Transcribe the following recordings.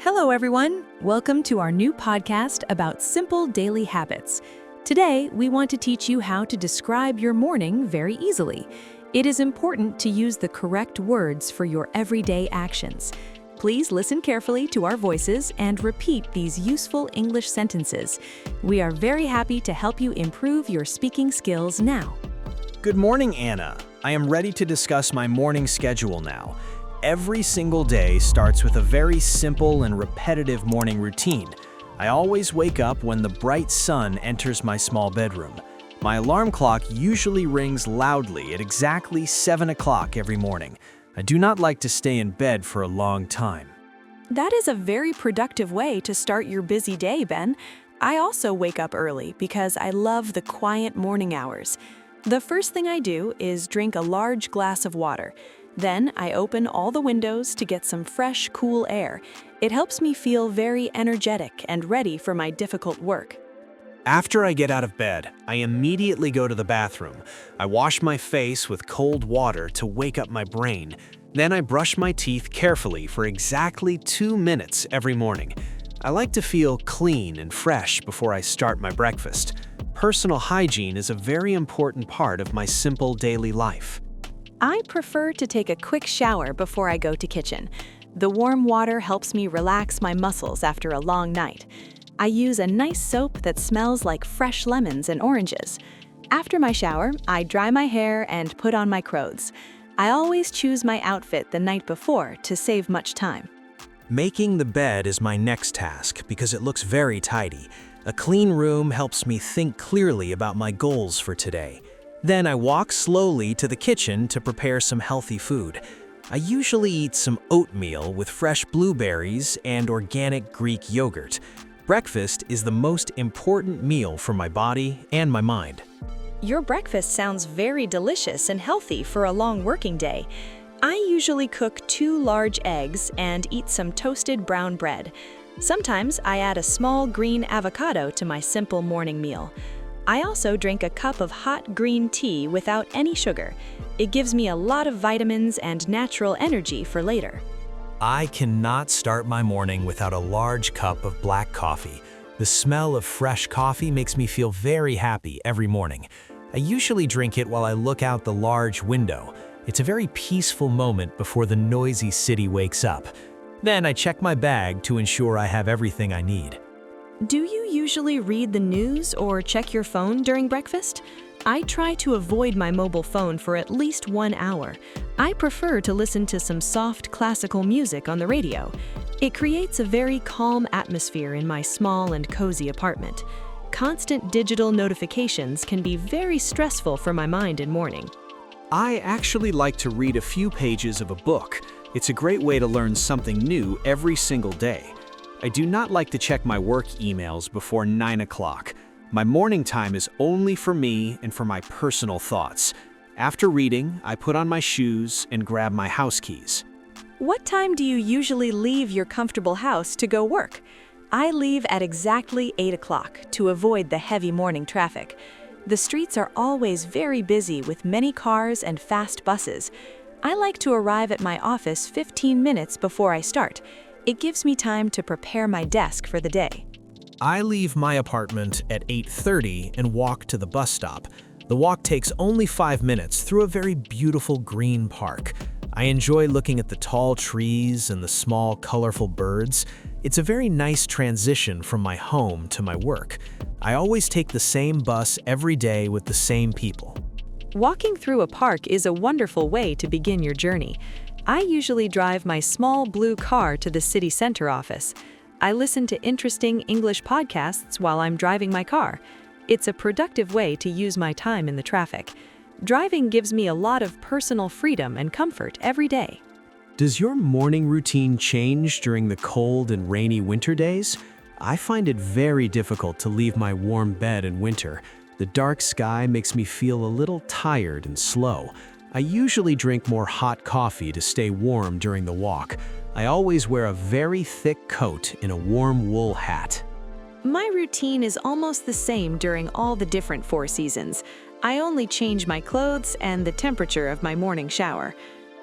Hello, everyone. Welcome to our new podcast about simple daily habits. Today, we want to teach you how to describe your morning very easily. It is important to use the correct words for your everyday actions. Please listen carefully to our voices and repeat these useful English sentences. We are very happy to help you improve your speaking skills now. Good morning, Anna. I am ready to discuss my morning schedule now. Every single day starts with a very simple and repetitive morning routine. I always wake up when the bright sun enters my small bedroom. My alarm clock usually rings loudly at exactly 7 o'clock every morning. I do not like to stay in bed for a long time. That is a very productive way to start your busy day, Ben. I also wake up early because I love the quiet morning hours. The first thing I do is drink a large glass of water. Then I open all the windows to get some fresh, cool air. It helps me feel very energetic and ready for my difficult work. After I get out of bed, I immediately go to the bathroom. I wash my face with cold water to wake up my brain. Then I brush my teeth carefully for exactly 2 minutes every morning. I like to feel clean and fresh before I start my breakfast. Personal hygiene is a very important part of my simple daily life. I prefer to take a quick shower before I go to kitchen. The warm water helps me relax my muscles after a long night. I use a nice soap that smells like fresh lemons and oranges. After my shower, I dry my hair and put on my clothes. I always choose my outfit the night before to save much time. Making the bed is my next task because it looks very tidy. A clean room helps me think clearly about my goals for today. Then I walk slowly to the kitchen to prepare some healthy food. I usually eat some oatmeal with fresh blueberries and organic Greek yogurt. Breakfast is the most important meal for my body and my mind. Your breakfast sounds very delicious and healthy for a long working day. I usually cook 2 large eggs and eat some toasted brown bread. Sometimes I add a small green avocado to my simple morning meal. I also drink a cup of hot green tea without any sugar. It gives me a lot of vitamins and natural energy for later. I cannot start my morning without a large cup of black coffee. The smell of fresh coffee makes me feel very happy every morning. I usually drink it while I look out the large window. It's a very peaceful moment before the noisy city wakes up. Then I check my bag to ensure I have everything I need. Do you usually read the news or check your phone during breakfast? I try to avoid my mobile phone for at least 1 hour. I prefer to listen to some soft classical music on the radio. It creates a very calm atmosphere in my small and cozy apartment. Constant digital notifications can be very stressful for my mind in morning. I actually like to read a few pages of a book. It's a great way to learn something new every single day. I do not like to check my work emails before 9 o'clock. My morning time is only for me and for my personal thoughts. After reading, I put on my shoes and grab my house keys. What time do you usually leave your comfortable house to go work? I leave at exactly 8 o'clock to avoid the heavy morning traffic. The streets are always very busy with many cars and fast buses. I like to arrive at my office 15 minutes before I start. It gives me time to prepare my desk for the day. I leave my apartment at 8:30 and walk to the bus stop. The walk takes only 5 minutes through a very beautiful green park. I enjoy looking at the tall trees and the small, colorful birds. It's a very nice transition from my home to my work. I always take the same bus every day with the same people. Walking through a park is a wonderful way to begin your journey. I usually drive my small blue car to the city center office. I listen to interesting English podcasts while I'm driving my car. It's a productive way to use my time in the traffic. Driving gives me a lot of personal freedom and comfort every day. Does your morning routine change during the cold and rainy winter days? I find it very difficult to leave my warm bed in winter. The dark sky makes me feel a little tired and slow. I usually drink more hot coffee to stay warm during the walk. I always wear a very thick coat and a warm wool hat. My routine is almost the same during all the different 4 seasons. I only change my clothes and the temperature of my morning shower.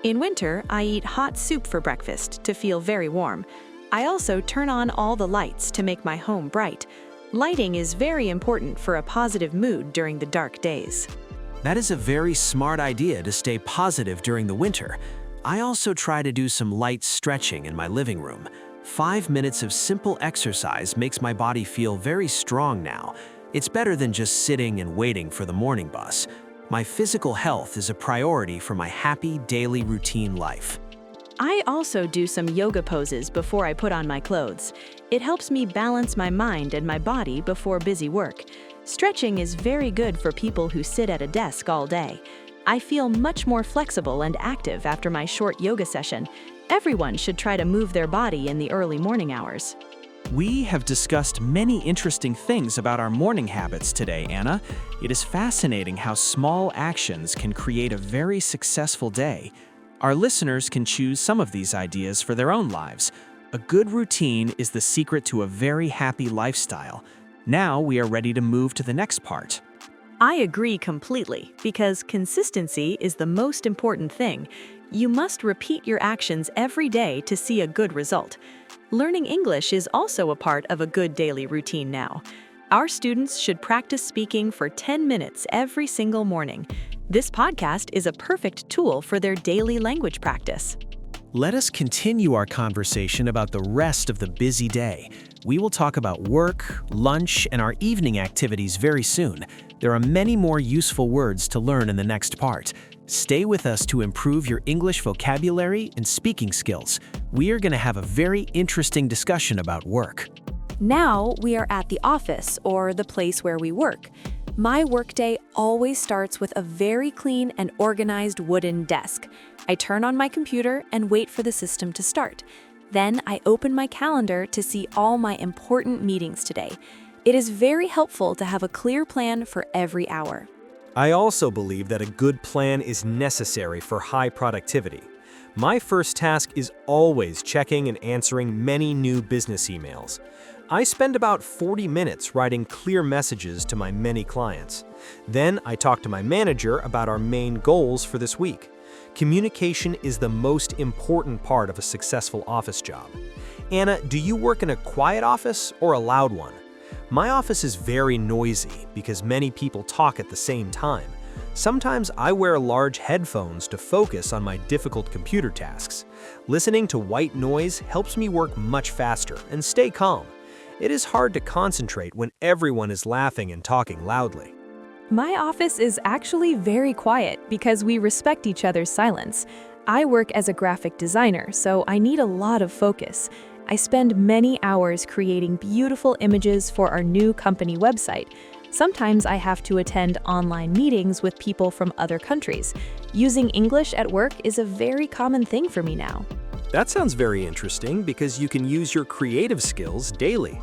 In winter, I eat hot soup for breakfast to feel very warm. I also turn on all the lights to make my home bright. Lighting is very important for a positive mood during the dark days. That is a very smart idea to stay positive during the winter. I also try to do some light stretching in my living room. 5 minutes of simple exercise makes my body feel very strong now. It's better than just sitting and waiting for the morning bus. My physical health is a priority for my happy daily routine life. I also do some yoga poses before I put on my clothes. It helps me balance my mind and my body before busy work. Stretching is very good for people who sit at a desk all day. I feel much more flexible and active after my short yoga session. Everyone should try to move their body in the early morning hours. We have discussed many interesting things about our morning habits today, Anna. It is fascinating how small actions can create a very successful day. Our listeners can choose some of these ideas for their own lives. A good routine is the secret to a very happy lifestyle. Now we are ready to move to the next part. I agree completely, because consistency is the most important thing. You must repeat your actions every day to see a good result. Learning English is also a part of a good daily routine now. Our students should practice speaking for 10 minutes every single morning. This podcast is a perfect tool for their daily language practice. Let us continue our conversation about the rest of the busy day. We will talk about work, lunch, and our evening activities very soon. There are many more useful words to learn in the next part. Stay with us to improve your English vocabulary and speaking skills. We are going to have a very interesting discussion about work. Now we are at the office, or the place where we work. My workday always starts with a very clean and organized wooden desk. I turn on my computer and wait for the system to start. Then I open my calendar to see all my important meetings today. It is very helpful to have a clear plan for every hour. I also believe that a good plan is necessary for high productivity. My first task is always checking and answering many new business emails. I spend about 40 minutes writing clear messages to my many clients. Then I talk to my manager about our main goals for this week. Communication is the most important part of a successful office job. Anna, do you work in a quiet office or a loud one? My office is very noisy because many people talk at the same time. Sometimes I wear large headphones to focus on my difficult computer tasks. Listening to white noise helps me work much faster and stay calm. It is hard to concentrate when everyone is laughing and talking loudly. My office is actually very quiet because we respect each other's silence. I work as a graphic designer, so I need a lot of focus. I spend many hours creating beautiful images for our new company website. Sometimes I have to attend online meetings with people from other countries. Using English at work is a very common thing for me now. That sounds very interesting because you can use your creative skills daily.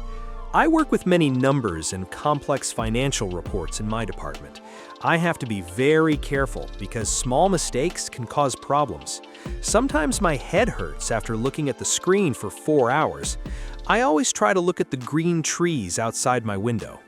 I work with many numbers and complex financial reports in my department. I have to be very careful because small mistakes can cause problems. Sometimes my head hurts after looking at the screen for 4 hours. I always try to look at the green trees outside my window.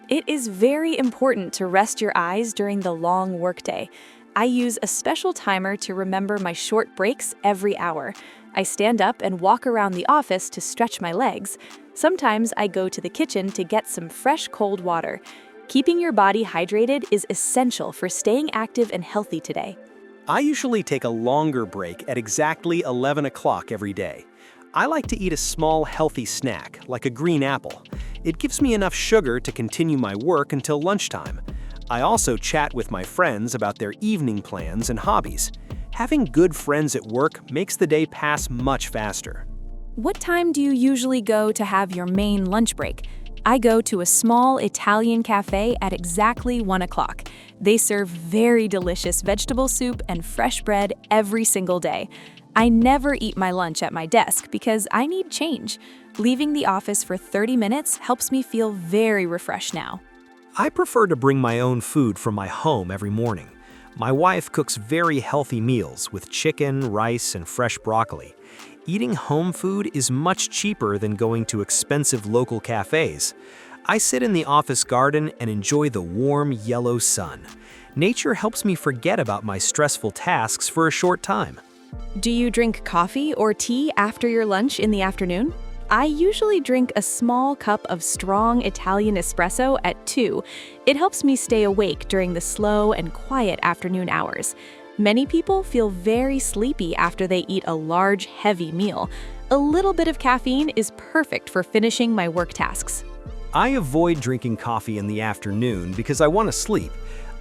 It is very important to rest your eyes during the long workday. I use a special timer to remember my short breaks every hour. I stand up and walk around the office to stretch my legs. Sometimes I go to the kitchen to get some fresh cold water. Keeping your body hydrated is essential for staying active and healthy today. I usually take a longer break at exactly 11 o'clock every day. I like to eat a small healthy snack, like a green apple. It gives me enough sugar to continue my work until lunchtime. I also chat with my friends about their evening plans and hobbies. Having good friends at work makes the day pass much faster. What time do you usually go to have your main lunch break? I go to a small Italian cafe at exactly 1 o'clock. They serve very delicious vegetable soup and fresh bread every single day. I never eat my lunch at my desk because I need change. Leaving the office for 30 minutes helps me feel very refreshed now. I prefer to bring my own food from my home every morning. My wife cooks very healthy meals with chicken, rice, and fresh broccoli. Eating home food is much cheaper than going to expensive local cafes. I sit in the office garden and enjoy the warm yellow sun. Nature helps me forget about my stressful tasks for a short time. Do you drink coffee or tea after your lunch in the afternoon? I usually drink a small cup of strong Italian espresso at 2. It helps me stay awake during the slow and quiet afternoon hours. Many people feel very sleepy after they eat a large, heavy meal. A little bit of caffeine is perfect for finishing my work tasks. I avoid drinking coffee in the afternoon because I want to sleep.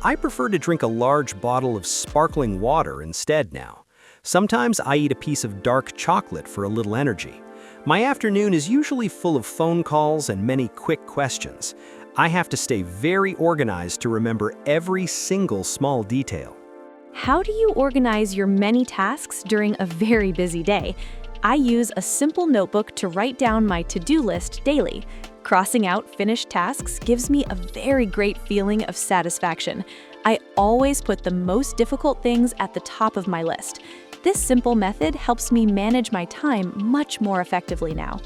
I prefer to drink a large bottle of sparkling water instead now. Sometimes I eat a piece of dark chocolate for a little energy. My afternoon is usually full of phone calls and many quick questions. I have to stay very organized to remember every single small detail. How do you organize your many tasks during a very busy day? I use a simple notebook to write down my to-do list daily. Crossing out finished tasks gives me a very great feeling of satisfaction. I always put the most difficult things at the top of my list. This simple method helps me manage my time much more effectively now.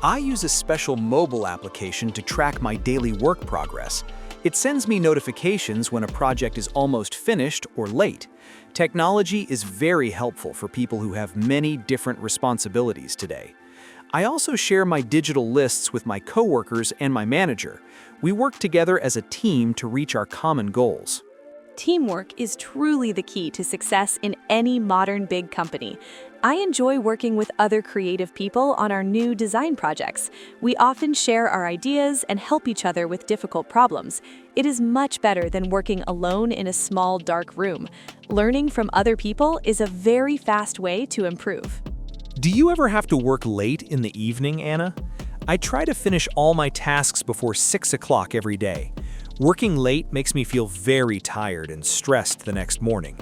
I use a special mobile application to track my daily work progress. It sends me notifications when a project is almost finished or late. Technology is very helpful for people who have many different responsibilities today. I also share my digital lists with my coworkers and my manager. We work together as a team to reach our common goals. Teamwork is truly the key to success in any modern big company. I enjoy working with other creative people on our new design projects. We often share our ideas and help each other with difficult problems. It is much better than working alone in a small, dark room. Learning from other people is a very fast way to improve. Do you ever have to work late in the evening, Anna? I try to finish all my tasks before 6 o'clock every day. Working late makes me feel very tired and stressed the next morning.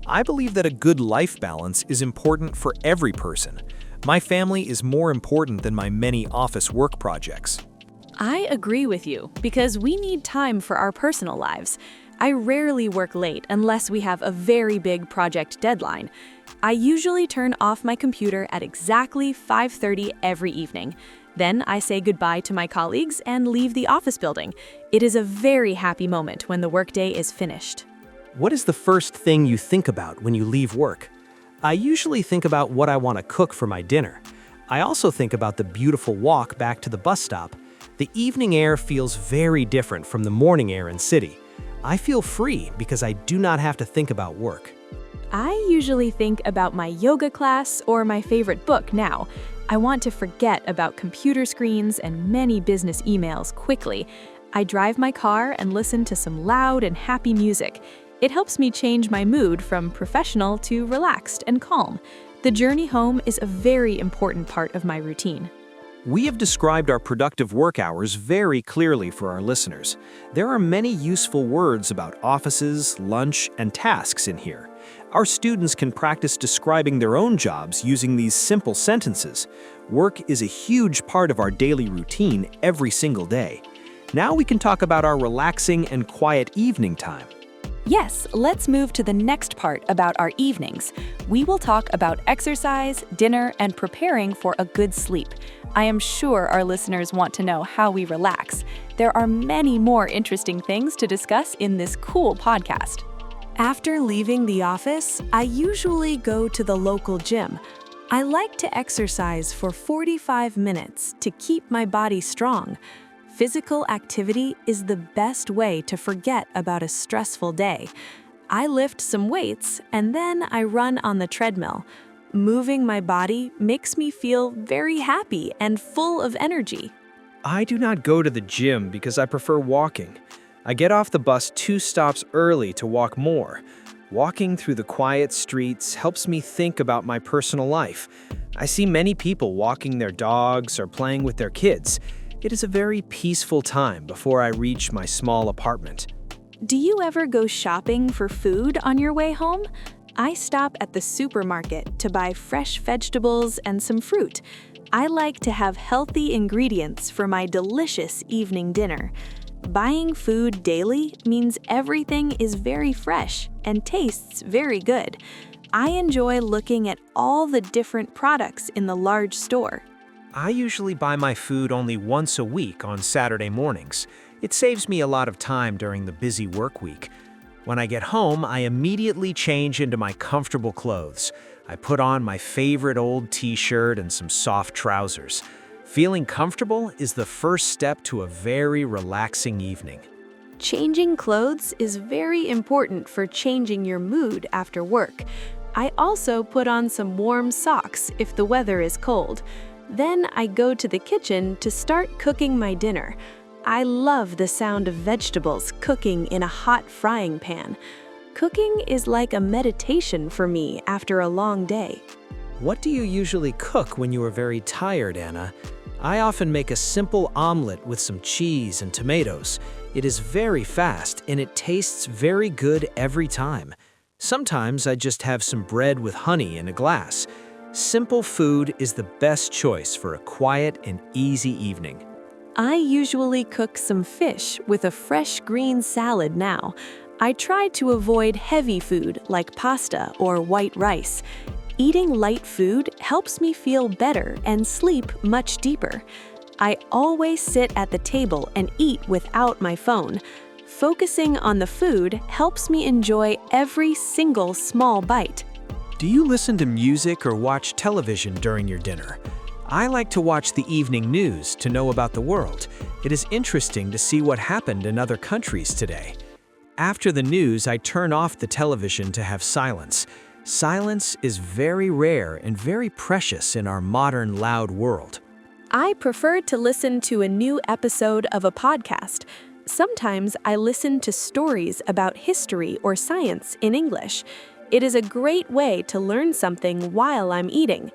I believe that a good life balance is important for every person. My family is more important than my many office work projects. I agree with you because we need time for our personal lives. I rarely work late unless we have a very big project deadline. I usually turn off my computer at exactly 5:30 every evening. Then I say goodbye to my colleagues and leave the office building. It is a very happy moment when the workday is finished. What is the first thing you think about when you leave work? I usually think about what I want to cook for my dinner. I also think about the beautiful walk back to the bus stop. The evening air feels very different from the morning air in city. I feel free because I do not have to think about work. I usually think about my yoga class or my favorite book now. I want to forget about computer screens and many business emails quickly. I drive my car and listen to some loud and happy music. It helps me change my mood from professional to relaxed and calm. The journey home is a very important part of my routine. We have described our productive work hours very clearly for our listeners. There are many useful words about offices, lunch, and tasks in here. Our students can practice describing their own jobs using these simple sentences. Work is a huge part of our daily routine every single day. Now we can talk about our relaxing and quiet evening time. Yes, let's move to the next part about our evenings. We will talk about exercise, dinner, and preparing for a good sleep. I am sure our listeners want to know how we relax. There are many more interesting things to discuss in this cool podcast. After leaving the office, I usually go to the local gym. I like to exercise for 45 minutes to keep my body strong. Physical activity is the best way to forget about a stressful day. I lift some weights and then I run on the treadmill. Moving my body makes me feel very happy and full of energy. I do not go to the gym because I prefer walking. I get off the bus 2 stops early to walk more. Walking through the quiet streets helps me think about my personal life. I see many people walking their dogs or playing with their kids. It is a very peaceful time before I reach my small apartment. Do you ever go shopping for food on your way home? I stop at the supermarket to buy fresh vegetables and some fruit. I like to have healthy ingredients for my delicious evening dinner. Buying food daily means everything is very fresh and tastes very good. I enjoy looking at all the different products in the large store. I usually buy my food only once a week on Saturday mornings. It saves me a lot of time during the busy work week. When I get home, I immediately change into my comfortable clothes. I put on my favorite old t-shirt and some soft trousers. Feeling comfortable is the first step to a very relaxing evening. Changing clothes is very important for changing your mood after work. I also put on some warm socks if the weather is cold. Then I go to the kitchen to start cooking my dinner. I love the sound of vegetables cooking in a hot frying pan. Cooking is like a meditation for me after a long day. What do you usually cook when you are very tired, Anna? I often make a simple omelet with some cheese and tomatoes. It is very fast and it tastes very good every time. Sometimes I just have some bread with honey in a glass. Simple food is the best choice for a quiet and easy evening. I usually cook some fish with a fresh green salad now. I try to avoid heavy food like pasta or white rice. Eating light food helps me feel better and sleep much deeper. I always sit at the table and eat without my phone. Focusing on the food helps me enjoy every single small bite. Do you listen to music or watch television during your dinner? I like to watch the evening news to know about the world. It is interesting to see what happened in other countries today. After the news, I turn off the television to have silence. Silence is very rare and very precious in our modern, loud world. I prefer to listen to a new episode of a podcast. Sometimes I listen to stories about history or science in English. It is a great way to learn something while I'm eating.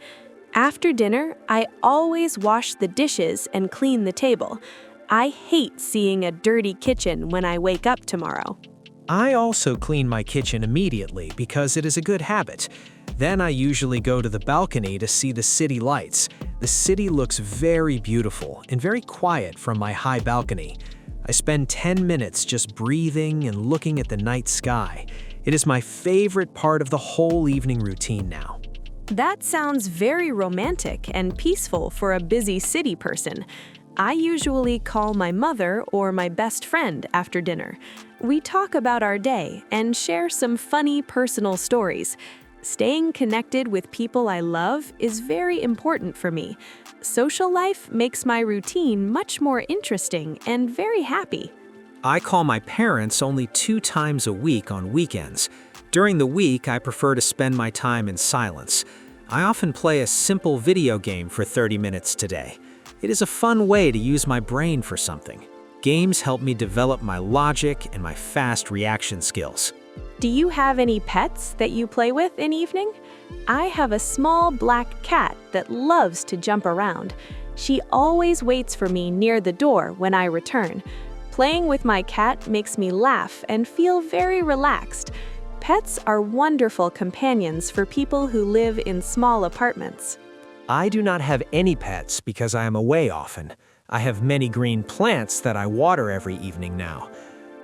After dinner, I always wash the dishes and clean the table. I hate seeing a dirty kitchen when I wake up tomorrow. I also clean my kitchen immediately because it is a good habit. Then I usually go to the balcony to see the city lights. The city looks very beautiful and very quiet from my high balcony. I spend 10 minutes just breathing and looking at the night sky. It is my favorite part of the whole evening routine now. That sounds very romantic and peaceful for a busy city person. I usually call my mother or my best friend after dinner. We talk about our day and share some funny personal stories. Staying connected with people I love is very important for me. Social life makes my routine much more interesting and very happy. I call my parents only 2 times a week on weekends. During the week, I prefer to spend my time in silence. I often play a simple video game for 30 minutes today. It is a fun way to use my brain for something. Games help me develop my logic and my fast reaction skills. Do you have any pets that you play with in evening? I have a small black cat that loves to jump around. She always waits for me near the door when I return. Playing with my cat makes me laugh and feel very relaxed. Pets are wonderful companions for people who live in small apartments. I do not have any pets because I am away often. I have many green plants that I water every evening now.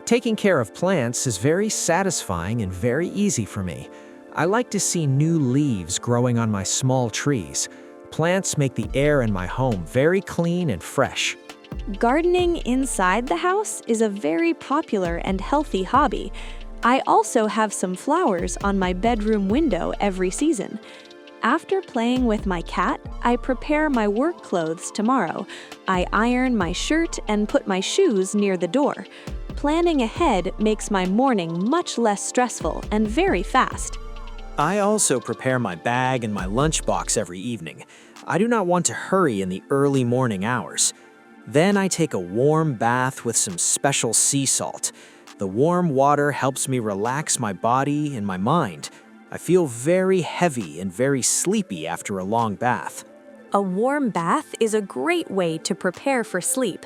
Taking care of plants is very satisfying and very easy for me. I like to see new leaves growing on my small trees. Plants make the air in my home very clean and fresh. Gardening inside the house is a very popular and healthy hobby. I also have some flowers on my bedroom window every season. After playing with my cat, I prepare my work clothes tomorrow. I iron my shirt and put my shoes near the door. Planning ahead makes my morning much less stressful and very fast. I also prepare my bag and my lunchbox every evening. I do not want to hurry in the early morning hours. Then I take a warm bath with some special sea salt. The warm water helps me relax my body and my mind. I feel very heavy and very sleepy after a long bath. A warm bath is a great way to prepare for sleep.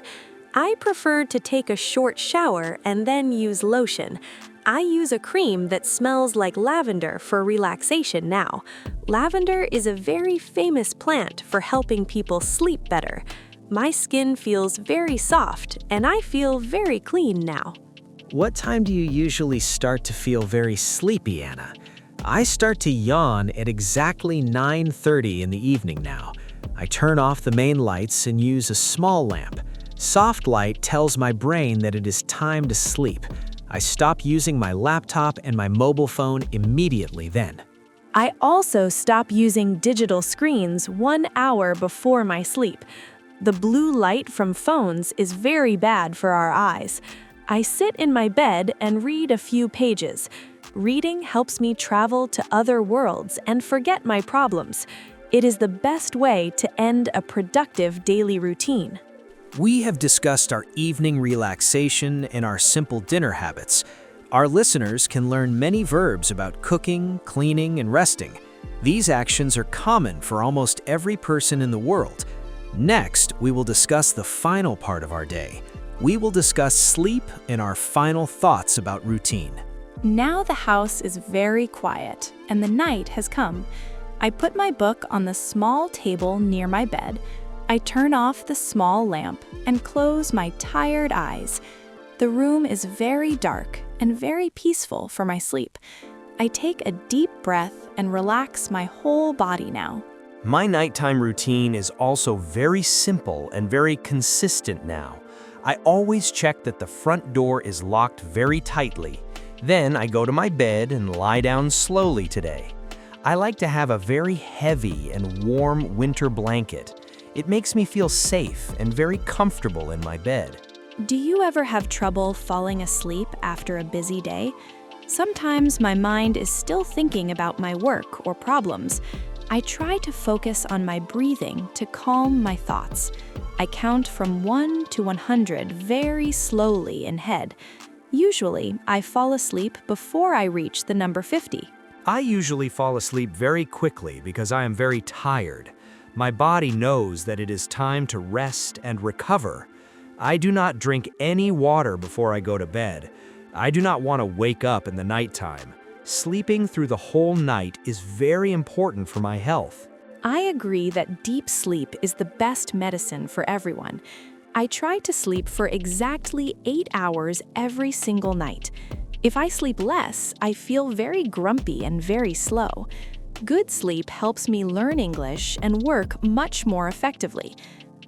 I prefer to take a short shower and then use lotion. I use a cream that smells like lavender for relaxation now. Lavender is a very famous plant for helping people sleep better. My skin feels very soft and I feel very clean now. What time do you usually start to feel very sleepy, Anna? I start to yawn at exactly 9:30 in the evening now. I turn off the main lights and use a small lamp. Soft light tells my brain that it is time to sleep. I stop using my laptop and my mobile phone immediately then. I also stop using digital screens 1 hour before my sleep. The blue light from phones is very bad for our eyes. I sit in my bed and read a few pages. Reading helps me travel to other worlds and forget my problems. It is the best way to end a productive daily routine. We have discussed our evening relaxation and our simple dinner habits. Our listeners can learn many verbs about cooking, cleaning, and resting. These actions are common for almost every person in the world. Next, we will discuss the final part of our day. We will discuss sleep and our final thoughts about routine. Now the house is very quiet, and the night has come. I put my book on the small table near my bed. I turn off the small lamp and close my tired eyes. The room is very dark and very peaceful for my sleep. I take a deep breath and relax my whole body now. My nighttime routine is also very simple and very consistent now. I always check that the front door is locked very tightly. Then I go to my bed and lie down slowly today. I like to have a very heavy and warm winter blanket. It makes me feel safe and very comfortable in my bed. Do you ever have trouble falling asleep after a busy day? Sometimes my mind is still thinking about my work or problems. I try to focus on my breathing to calm my thoughts. I count from 1 to 100 very slowly in head. Usually, I fall asleep before I reach the number 50. I usually fall asleep very quickly because I am very tired. My body knows that it is time to rest and recover. I do not drink any water before I go to bed. I do not want to wake up in the nighttime. Sleeping through the whole night is very important for my health. I agree that deep sleep is the best medicine for everyone. I try to sleep for exactly 8 hours every single night. If I sleep less, I feel very grumpy and very slow. Good sleep helps me learn English and work much more effectively.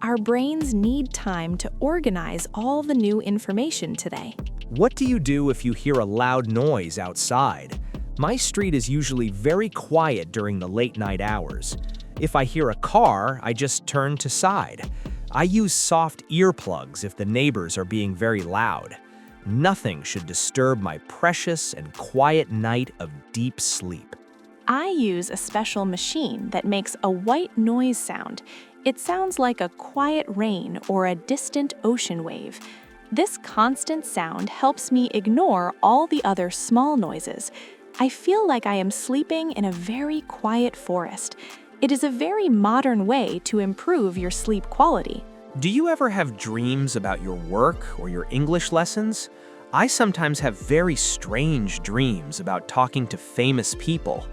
Our brains need time to organize all the new information today. What do you do if you hear a loud noise outside? My street is usually very quiet during the late night hours. If I hear a car, I just turn to side. I use soft earplugs if the neighbors are being very loud. Nothing should disturb my precious and quiet night of deep sleep. I use a special machine that makes a white noise sound. It sounds like a quiet rain or a distant ocean wave. This constant sound helps me ignore all the other small noises. I feel like I am sleeping in a very quiet forest. It is a very modern way to improve your sleep quality. Do you ever have dreams about your work or your English lessons? I sometimes have very strange dreams about talking to famous people.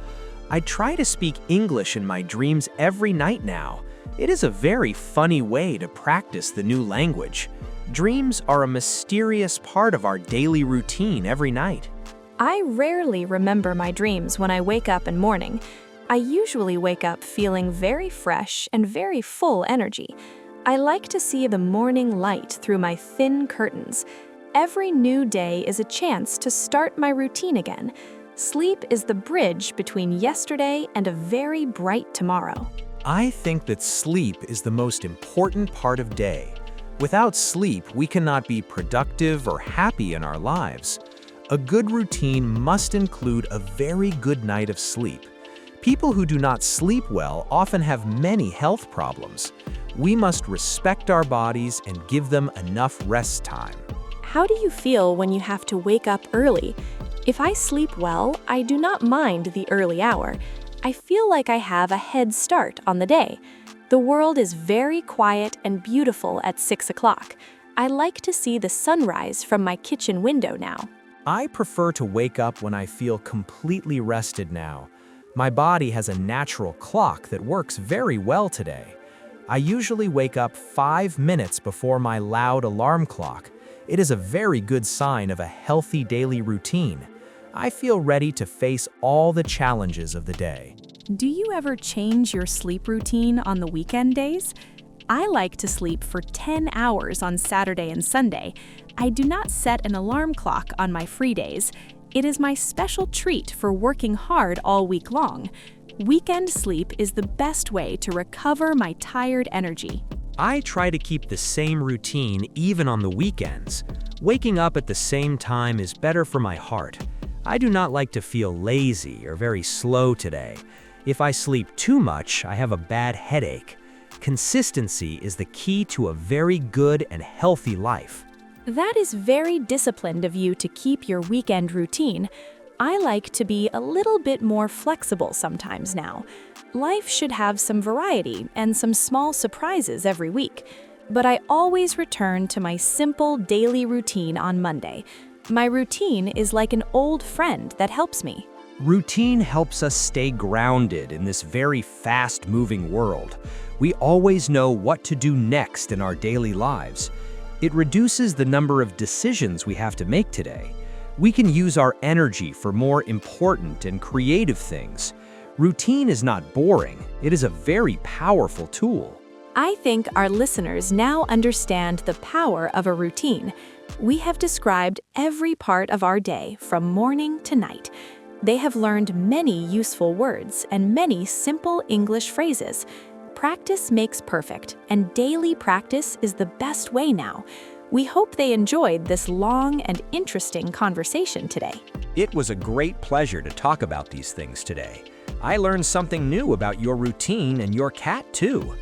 I try to speak English in my dreams every night now. It is a very funny way to practice the new language. Dreams are a mysterious part of our daily routine every night. I rarely remember my dreams when I wake up in morning. I usually wake up feeling very fresh and very full energy. I like to see the morning light through my thin curtains. Every new day is a chance to start my routine again. Sleep is the bridge between yesterday and a very bright tomorrow. I think that sleep is the most important part of day. Without sleep, we cannot be productive or happy in our lives. A good routine must include a very good night of sleep. People who do not sleep well often have many health problems. We must respect our bodies and give them enough rest time. How do you feel when you have to wake up early? If I sleep well, I do not mind the early hour. I feel like I have a head start on the day. The world is very quiet and beautiful at 6 o'clock. I like to see the sunrise from my kitchen window now. I prefer to wake up when I feel completely rested now. My body has a natural clock that works very well today. I usually wake up 5 minutes before my loud alarm clock. It is a very good sign of a healthy daily routine. I feel ready to face all the challenges of the day. Do you ever change your sleep routine on the weekend days? I like to sleep for 10 hours on Saturday and Sunday. I do not set an alarm clock on my free days. It is my special treat for working hard all week long. Weekend sleep is the best way to recover my tired energy. I try to keep the same routine even on the weekends. Waking up at the same time is better for my heart. I do not like to feel lazy or very slow today. If I sleep too much, I have a bad headache. Consistency is the key to a very good and healthy life. That is very disciplined of you to keep your weekend routine. I like to be a little bit more flexible sometimes now. Life should have some variety and some small surprises every week. But I always return to my simple daily routine on Monday. My routine is like an old friend that helps me. Routine helps us stay grounded in this very fast-moving world. We always know what to do next in our daily lives. It reduces the number of decisions we have to make today. We can use our energy for more important and creative things. Routine is not boring. It is a very powerful tool. I think our listeners now understand the power of a routine. We have described every part of our day from morning to night. They have learned many useful words and many simple English phrases. Practice makes perfect, and daily practice is the best way now. We hope they enjoyed this long and interesting conversation today. It was a great pleasure to talk about these things today. I learned something new about your routine and your cat too.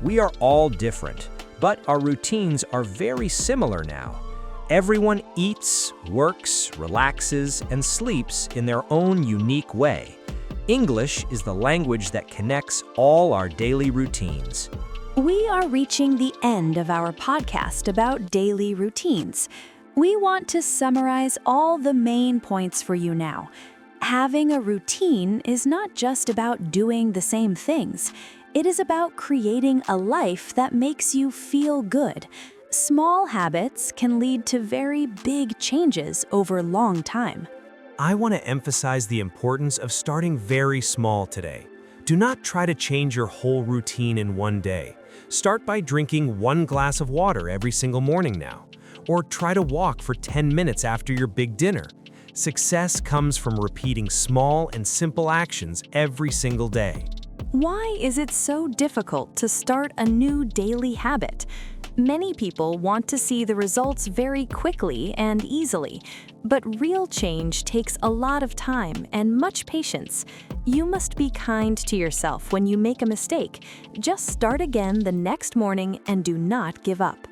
We are all different, but our routines are very similar now. Everyone eats, works, relaxes, and sleeps in their own unique way. English is the language that connects all our daily routines. We are reaching the end of our podcast about daily routines. We want to summarize all the main points for you now. Having a routine is not just about doing the same things. It is about creating a life that makes you feel good. Small habits can lead to very big changes over a long time. I want to emphasize the importance of starting very small today. Do not try to change your whole routine in one day. Start by drinking 1 glass of water every single morning now, or try to walk for 10 minutes after your big dinner. Success comes from repeating small and simple actions every single day. Why is it so difficult to start a new daily habit? Many people want to see the results very quickly and easily, but real change takes a lot of time and much patience. You must be kind to yourself when you make a mistake. Just start again the next morning and do not give up.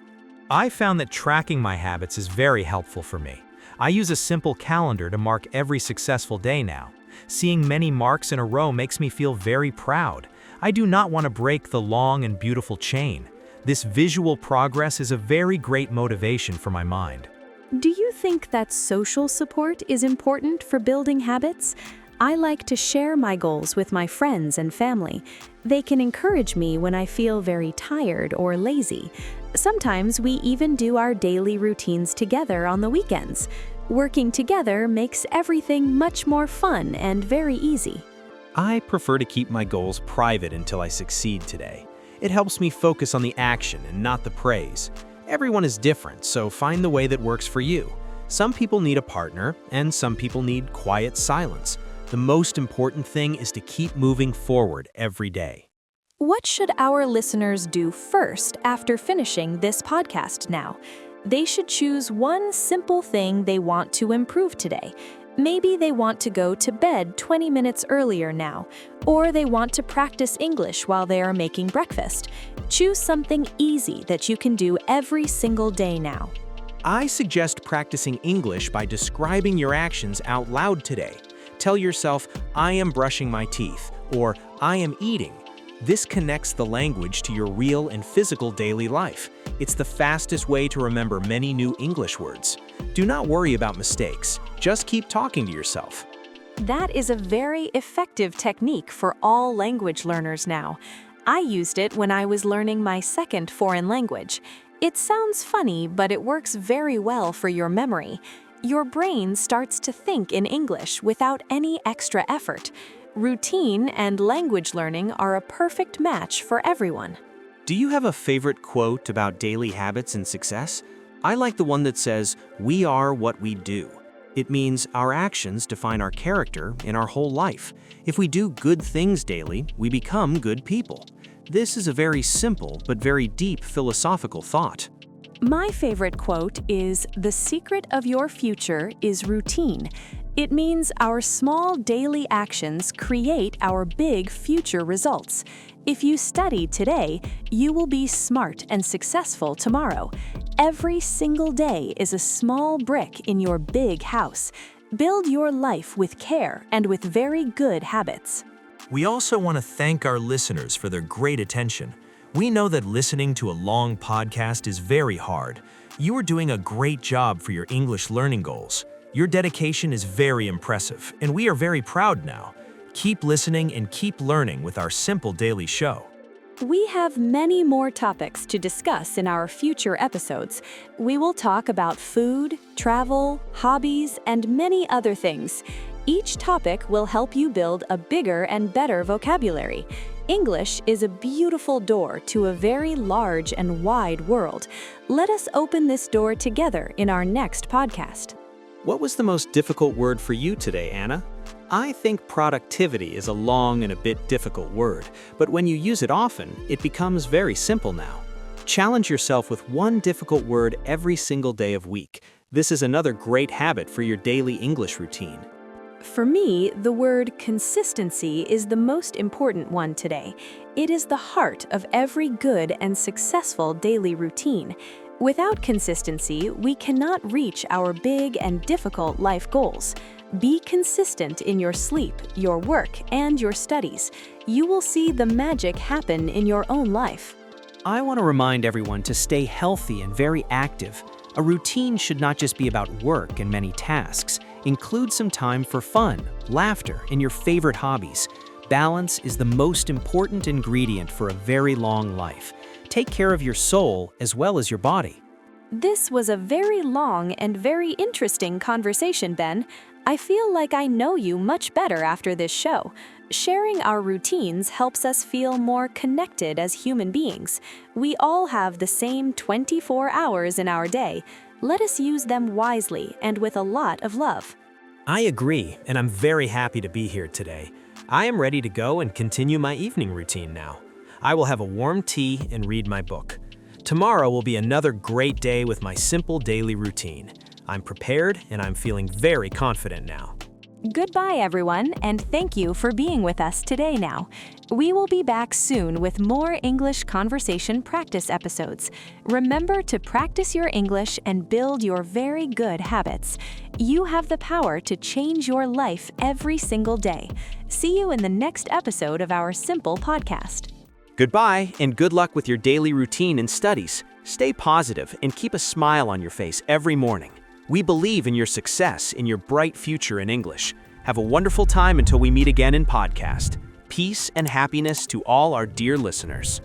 I found that tracking my habits is very helpful for me. I use a simple calendar to mark every successful day now. Seeing many marks in a row makes me feel very proud. I do not want to break the long and beautiful chain. This visual progress is a very great motivation for my mind. Do you think that social support is important for building habits? I like to share my goals with my friends and family. They can encourage me when I feel very tired or lazy. Sometimes we even do our daily routines together on the weekends. Working together makes everything much more fun and very easy. I prefer to keep my goals private until I succeed today. It helps me focus on the action and not the praise. Everyone is different, so find the way that works for you. Some people need a partner, and some people need quiet silence. The most important thing is to keep moving forward every day. What should our listeners do first after finishing this podcast now? They should choose one simple thing they want to improve today. Maybe they want to go to bed 20 minutes earlier now, or they want to practice English while they are making breakfast. Choose something easy that you can do every single day now. I suggest practicing English by describing your actions out loud today. Tell yourself, I am brushing my teeth, or I am eating. This connects the language to your real and physical daily life. It's the fastest way to remember many new English words. Do not worry about mistakes. Just keep talking to yourself. That is a very effective technique for all language learners now. I used it when I was learning my second foreign language. It sounds funny, but it works very well for your memory. Your brain starts to think in English without any extra effort. Routine and language learning are a perfect match for everyone. Do you have a favorite quote about daily habits and success? I like the one that says, "We are what we do." It means our actions define our character in our whole life. If we do good things daily, we become good people. This is a very simple but very deep philosophical thought. My favorite quote is, "The secret of your future is routine." It means our small daily actions create our big future results. If you study today, you will be smart and successful tomorrow. Every single day is a small brick in your big house. Build your life with care and with very good habits. We also want to thank our listeners for their great attention. We know that listening to a long podcast is very hard. You are doing a great job for your English learning goals. Your dedication is very impressive, and we are very proud now. Keep listening and keep learning with our Simple Daily Show. We have many more topics to discuss in our future episodes. We will talk about food, travel, hobbies, and many other things. Each topic will help you build a bigger and better vocabulary. English is a beautiful door to a very large and wide world. Let us open this door together in our next podcast. What was the most difficult word for you today, Anna? I think productivity is a long and a bit difficult word, but when you use it often, it becomes very simple now. Challenge yourself with one difficult word every single day of week. This is another great habit for your daily English routine. For me, the word consistency is the most important one today. It is the heart of every good and successful daily routine. Without consistency, we cannot reach our big and difficult life goals. Be consistent in your sleep, your work, and your studies. You will see the magic happen in your own life. I want to remind everyone to stay healthy and very active. A routine should not just be about work and many tasks. Include some time for fun, laughter, and your favorite hobbies. Balance is the most important ingredient for a very long life. Take care of your soul as well as your body. This was a very long and very interesting conversation, Ben. I feel like I know you much better after this show. Sharing our routines helps us feel more connected as human beings. We all have the same 24 hours in our day. Let us use them wisely and with a lot of love. I agree, and I'm very happy to be here today. I am ready to go and continue my evening routine now. I will have a warm tea and read my book. Tomorrow will be another great day with my simple daily routine. I'm prepared and I'm feeling very confident now. Goodbye, everyone, and thank you for being with us today now. We will be back soon with more English conversation practice episodes. Remember to practice your English and build your very good habits. You have the power to change your life every single day. See you in the next episode of our Simple Podcast. Goodbye, and good luck with your daily routine and studies. Stay positive and keep a smile on your face every morning. We believe in your success, in your bright future in English. Have a wonderful time until we meet again in podcast. Peace and happiness to all our dear listeners.